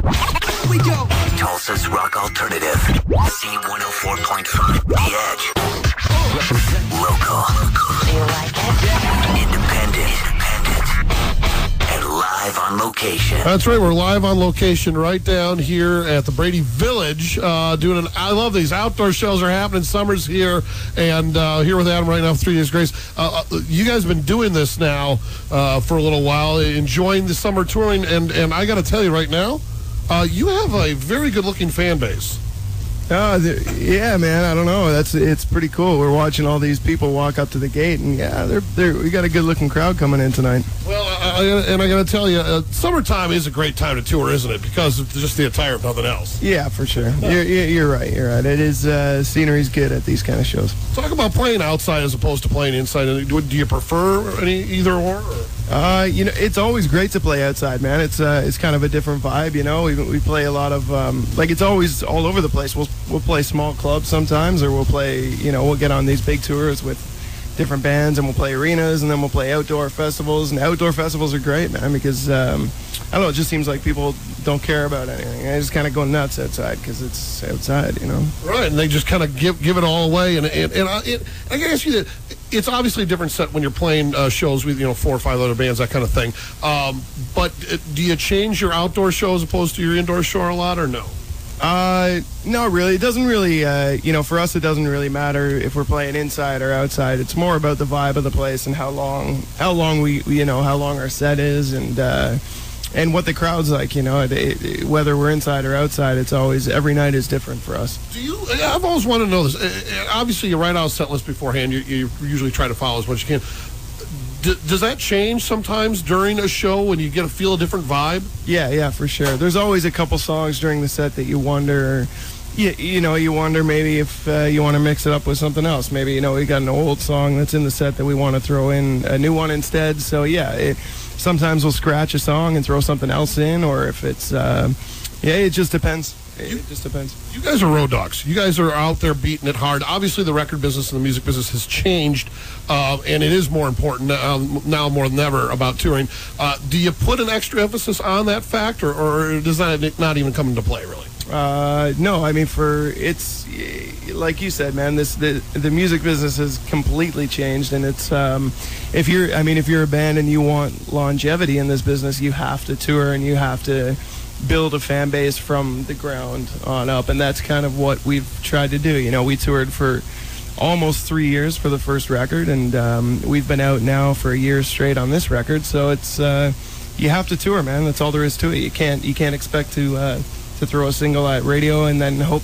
Here we go. Tulsa's rock alternative. C104.5. The Edge. Local. Do you like it? Independent. And live on location. That's right. We're live on location right down here at the Brady Village. I love these outdoor shows are happening. Summer's here, and here with Adam right now for 3 Days Grace. You guys have been doing this now for a little while, enjoying the summer touring, and I got to tell you right now, you have a very good-looking fan base. Yeah, man. I don't know. It's pretty cool. We're watching all these people walk up to the gate, and yeah, we got a good-looking crowd coming in tonight. Well, I got to tell you, summertime is a great time to tour, isn't it? Because of just the attire, if nothing else. Yeah, for sure. You're right. It is scenery's good at these kind of shows. Talk about playing outside as opposed to playing inside. Do you prefer either or? It's always great to play outside, man. It's kind of a different vibe, you know. We play a lot of it's always all over the place. We'll play small clubs sometimes, or we'll play, we'll get on these big tours with different bands, and we'll play arenas, and then we'll play outdoor festivals. And outdoor festivals are great, man, because I don't know, it just seems like people don't care about anything. I just kind of go nuts outside because it's outside, you know. Right, and they just kind of give it all away. And I can ask you that it's obviously a different set when you're playing shows with 4 or 5 other bands, that kind of thing. But do you change your outdoor show as opposed to your indoor show a lot, or no? No, really. It doesn't really, for us, it doesn't really matter if we're playing inside or outside. It's more about the vibe of the place and how long our set is, and what the crowd's like, whether we're inside or outside. It's always, every night is different for us. I've always wanted to know this. Obviously, you write out a set list beforehand. You usually try to follow as much as you can. Does that change sometimes during a show when you feel a different vibe? Yeah, for sure. There's always a couple songs during the set that you wonder, you wonder maybe if you want to mix it up with something else. Maybe, we got an old song that's in the set that we want to throw in a new one instead. So, yeah, sometimes we'll scratch a song and throw something else in, or if it's, it just depends. It just depends. You guys are road dogs. You guys are out there beating it hard. Obviously, the record business and the music business has changed, and it is more important now more than ever about touring. Do you put an extra emphasis on that fact, or does that not even come into play, really? No, I mean, it's like you said, man. The music business has completely changed, and it's if you're a band and you want longevity in this business, you have to tour and you have to build a fan base from the ground on up, and that's kind of what we've tried to do. We toured for almost 3 years for the first record, and we've been out now for a year straight on this record. So it's you have to tour, man. That's all there is to it. You can't expect to throw a single at radio and then hope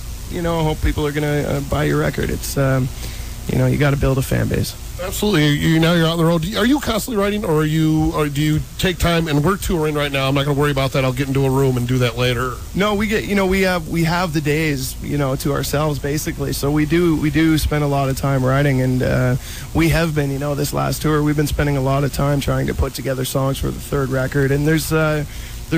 people are gonna buy your record. It's you got to build a fan base. Absolutely. You're out on the road. Are you constantly writing, or do you take time? And we're touring right now. I'm not going to worry about that. I'll get into a room and do that later. No, we have the days, to ourselves basically. So we do spend a lot of time writing, and we have been, this last tour, we've been spending a lot of time trying to put together songs for the third record. And there's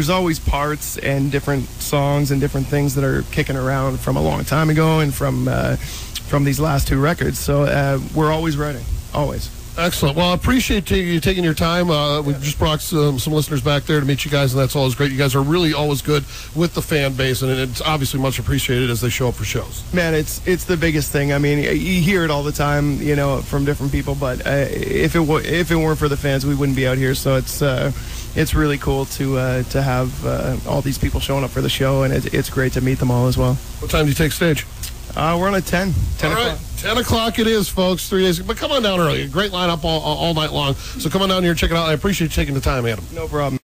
always parts and different songs and different things that are kicking around from a long time ago and from these last 2 records. So we're always writing. Always. Excellent. Well, I appreciate you taking your time. We just brought some listeners back there to meet you guys, and that's always great. You guys are really always good with the fan base, and it's obviously much appreciated as they show up for shows. Man, it's the biggest thing. I mean, you hear it all the time, from different people, but if it weren't for the fans, we wouldn't be out here. So it's really cool to have all these people showing up for the show, and it's great to meet them all as well. What time do you take stage? We're on at 10 all right. o'clock. 10 o'clock it is, folks. 3 days. But come on down early. Great lineup all night long. So come on down here and check it out. I appreciate you taking the time, Adam. No problem.